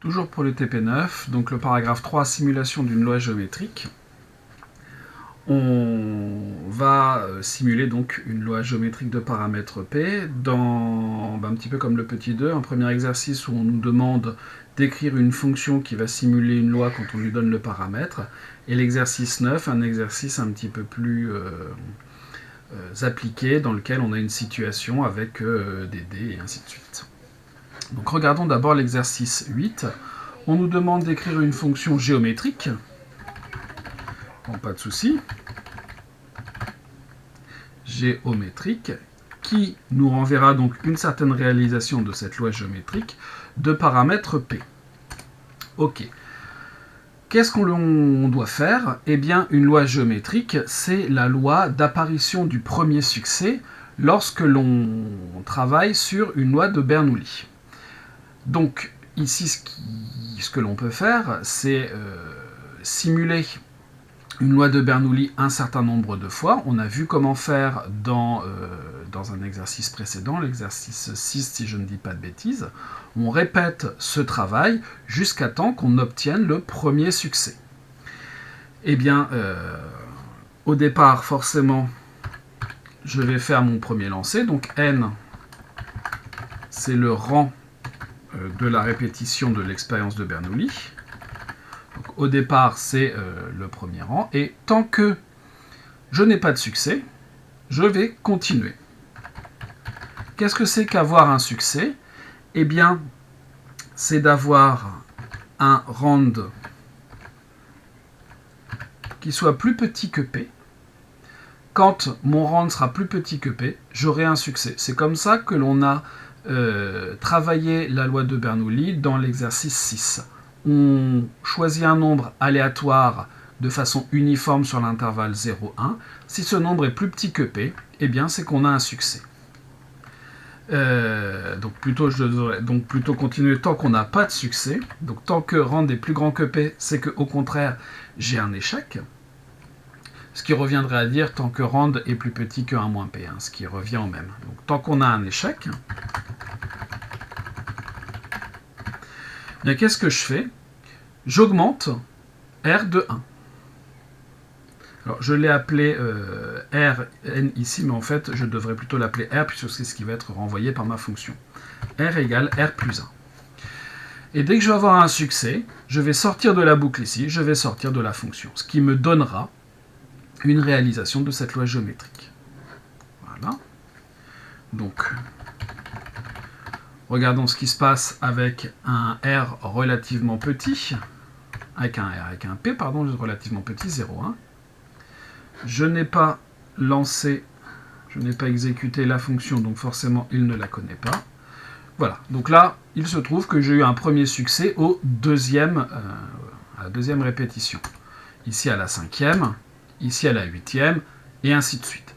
Toujours pour le TP9, donc le paragraphe 3, simulation d'une loi géométrique. On va simuler donc une loi géométrique de paramètre P dans un petit peu comme le petit 2, un premier exercice où on nous demande d'écrire une fonction qui va simuler une loi quand on lui donne le paramètre, et l'exercice 9, un exercice un petit peu plus appliqué dans lequel on a une situation avec des dés et ainsi de suite. Donc regardons d'abord l'exercice 8. On nous demande d'écrire une fonction géométrique. Bon, pas de souci. Géométrique, qui nous renverra donc une certaine réalisation de cette loi géométrique de paramètre P. Ok. Qu'est-ce qu'on doit faire? Eh bien, une loi géométrique, c'est la loi d'apparition du premier succès lorsque l'on travaille sur une loi de Bernoulli. Donc, ici, ce que l'on peut faire, c'est simuler une loi de Bernoulli un certain nombre de fois. On a vu comment faire dans un exercice précédent, l'exercice 6, si je ne dis pas de bêtises. On répète ce travail jusqu'à temps qu'on obtienne le premier succès. Eh bien, au départ, forcément, je vais faire mon premier lancer. Donc n, c'est le rang de la répétition de l'expérience de Bernoulli. Donc, au départ, c'est le premier rang. Et tant que je n'ai pas de succès, je vais continuer. Qu'est-ce que c'est qu'avoir un succès? Eh bien, c'est d'avoir un rand qui soit plus petit que P. Quand mon rand sera plus petit que P, j'aurai un succès. C'est comme ça que l'on a travaillé la loi de Bernoulli dans l'exercice 6. On choisit un nombre aléatoire de façon uniforme sur l'intervalle 0,1. Si ce nombre est plus petit que P, eh bien c'est qu'on a un succès. Donc plutôt continuer tant qu'on n'a pas de succès. Donc tant que rand est plus grand que P, c'est qu'au contraire, j'ai un échec. Ce qui reviendrait à dire tant que rand est plus petit que 1 moins P, ce qui revient au même. Donc tant qu'on a un échec, bien qu'est-ce que je fais? J'augmente R de 1. Alors je l'ai appelé Rn ici, mais en fait je devrais plutôt l'appeler R, puisque c'est ce qui va être renvoyé par ma fonction. R égale R plus 1. Et dès que je vais avoir un succès, je vais sortir de la boucle ici, je vais sortir de la fonction, ce qui me donnera une réalisation de cette loi géométrique. Voilà. Donc, regardons ce qui se passe avec un R relativement petit, avec un P, pardon, relativement petit, 0,1. Je n'ai pas lancé, je n'ai pas exécuté la fonction, donc forcément, il ne la connaît pas. Voilà, donc là, il se trouve que j'ai eu un premier succès à la deuxième répétition. Ici à la 5e, ici à la 8e, et ainsi de suite.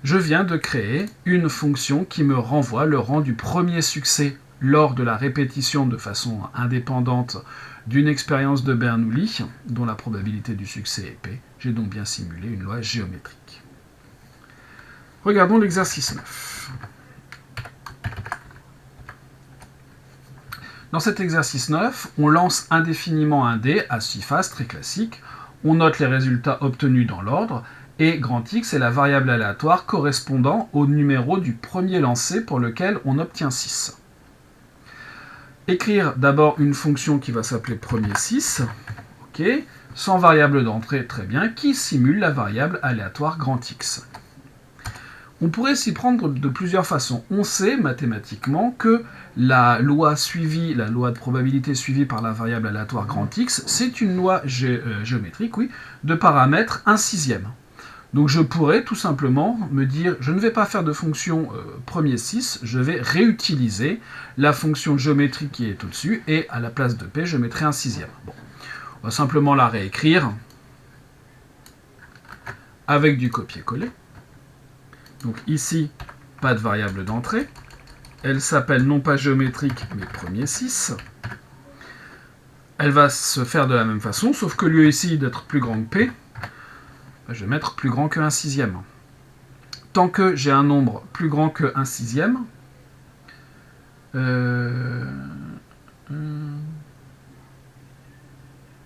Je viens de créer une fonction qui me renvoie le rang du premier succès lors de la répétition de façon indépendante d'une expérience de Bernoulli, dont la probabilité du succès est P. J'ai donc bien simulé une loi géométrique. Regardons l'exercice 9. Dans cet exercice 9, on lance indéfiniment un dé à 6 faces, très classique. On note les résultats obtenus dans l'ordre, et grand X est la variable aléatoire correspondant au numéro du premier lancé pour lequel on obtient 6. Écrire d'abord une fonction qui va s'appeler premier 6, ok, sans variable d'entrée, très bien, qui simule la variable aléatoire grand X. On pourrait s'y prendre de plusieurs façons. On sait mathématiquement que la loi de probabilité suivie par la variable aléatoire grand X, c'est une loi géométrique, oui, de paramètre 1/6. Donc je pourrais tout simplement me dire, je ne vais pas faire de fonction premier 6, je vais réutiliser la fonction géométrique qui est au-dessus, et à la place de P, je mettrai 1/6. Bon, on va simplement la réécrire avec du copier-coller. Donc ici, pas de variable d'entrée. Elle s'appelle non pas géométrique, mais premier 6. Elle va se faire de la même façon, sauf que lieu ici d'être plus grand que P, je vais mettre plus grand que 1/6. Tant que j'ai un nombre plus grand que 1/6,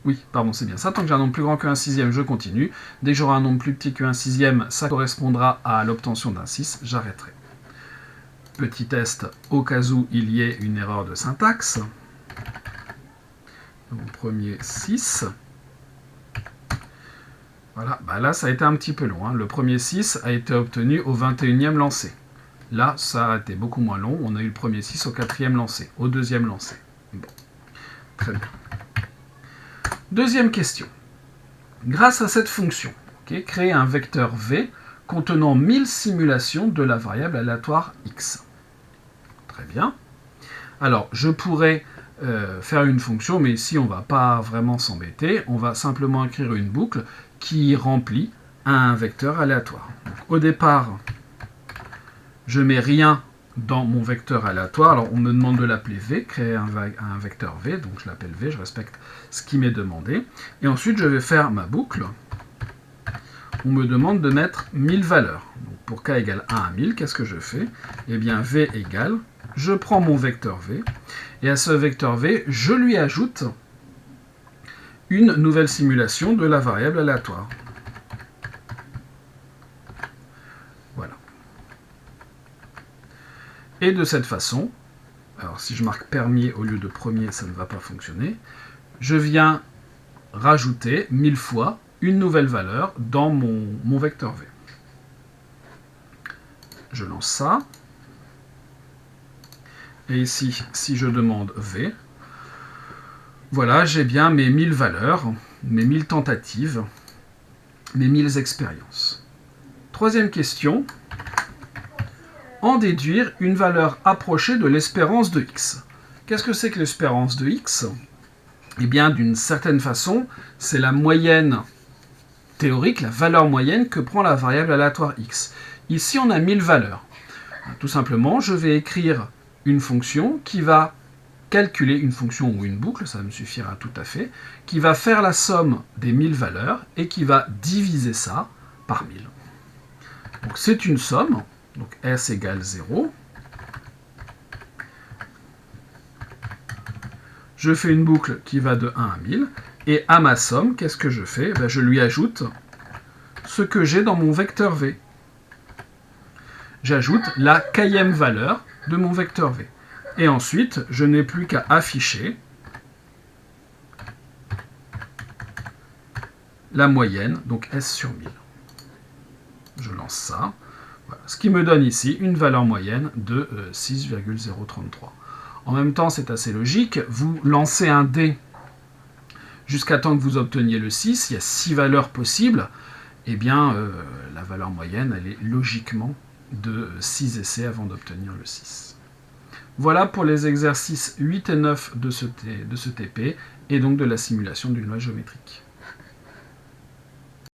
Oui, pardon, c'est bien ça. Tant que j'ai un nombre plus grand qu'un sixième, je continue. Dès que j'aurai un nombre plus petit qu'un sixième, ça correspondra à l'obtention d'un 6, j'arrêterai. Petit test au cas où il y ait une erreur de syntaxe. Donc, premier 6. Voilà, bah là ça a été un petit peu long. Hein. Le premier 6 a été obtenu au 21e lancé. Là, ça a été beaucoup moins long. On a eu le premier 6 au 4e lancé, au 2e lancé. Bon, très bien. Deuxième question. Grâce à cette fonction, créer un vecteur v contenant 1000 simulations de la variable aléatoire x. Très bien. Alors, je pourrais faire une fonction, mais ici on ne va pas vraiment s'embêter. On va simplement écrire une boucle qui remplit un vecteur aléatoire. Donc, au départ, je mets rien dans mon vecteur aléatoire. Alors, on me demande de l'appeler v, créer un vecteur v, donc je l'appelle v, je respecte ce qui m'est demandé. Et ensuite, je vais faire ma boucle. On me demande de mettre 1000 valeurs. Donc, pour k égale 1 à 1000, qu'est-ce que je fais? Eh bien, v égale, je prends mon vecteur v, et à ce vecteur v, je lui ajoute une nouvelle simulation de la variable aléatoire. Voilà. Et de cette façon, alors si je marque permier au lieu de premier, ça ne va pas fonctionner, je viens rajouter 1000 fois une nouvelle valeur dans mon vecteur v. Je lance ça. Et ici, si je demande v, voilà, j'ai bien mes 1000 valeurs, mes 1000 tentatives, mes 1000 expériences. Troisième question. En déduire une valeur approchée de l'espérance de x. Qu'est-ce que c'est que l'espérance de x? Eh bien, d'une certaine façon, c'est la moyenne théorique, la valeur moyenne que prend la variable aléatoire x. Ici, on a 1000 valeurs. Tout simplement, je vais écrire une fonction qui va calculer, une fonction ou une boucle, ça me suffira tout à fait, qui va faire la somme des 1000 valeurs et qui va diviser ça par 1000. Donc c'est une somme, donc s égale 0. Je fais une boucle qui va de 1 à 1000, et à ma somme, qu'est-ce que je fais? Ben, je lui ajoute ce que j'ai dans mon vecteur v. J'ajoute la kème valeur de mon vecteur v. Et ensuite, je n'ai plus qu'à afficher la moyenne, donc S sur 1000. Je lance ça. Voilà. Ce qui me donne ici une valeur moyenne de 6,033. En même temps, c'est assez logique. Vous lancez un dé jusqu'à temps que vous obteniez le 6. Il y a 6 valeurs possibles. Eh bien, la valeur moyenne, elle est logiquement de 6 essais avant d'obtenir le 6. Voilà pour les exercices 8 et 9 de ce TP, et donc de la simulation d'une loi géométrique.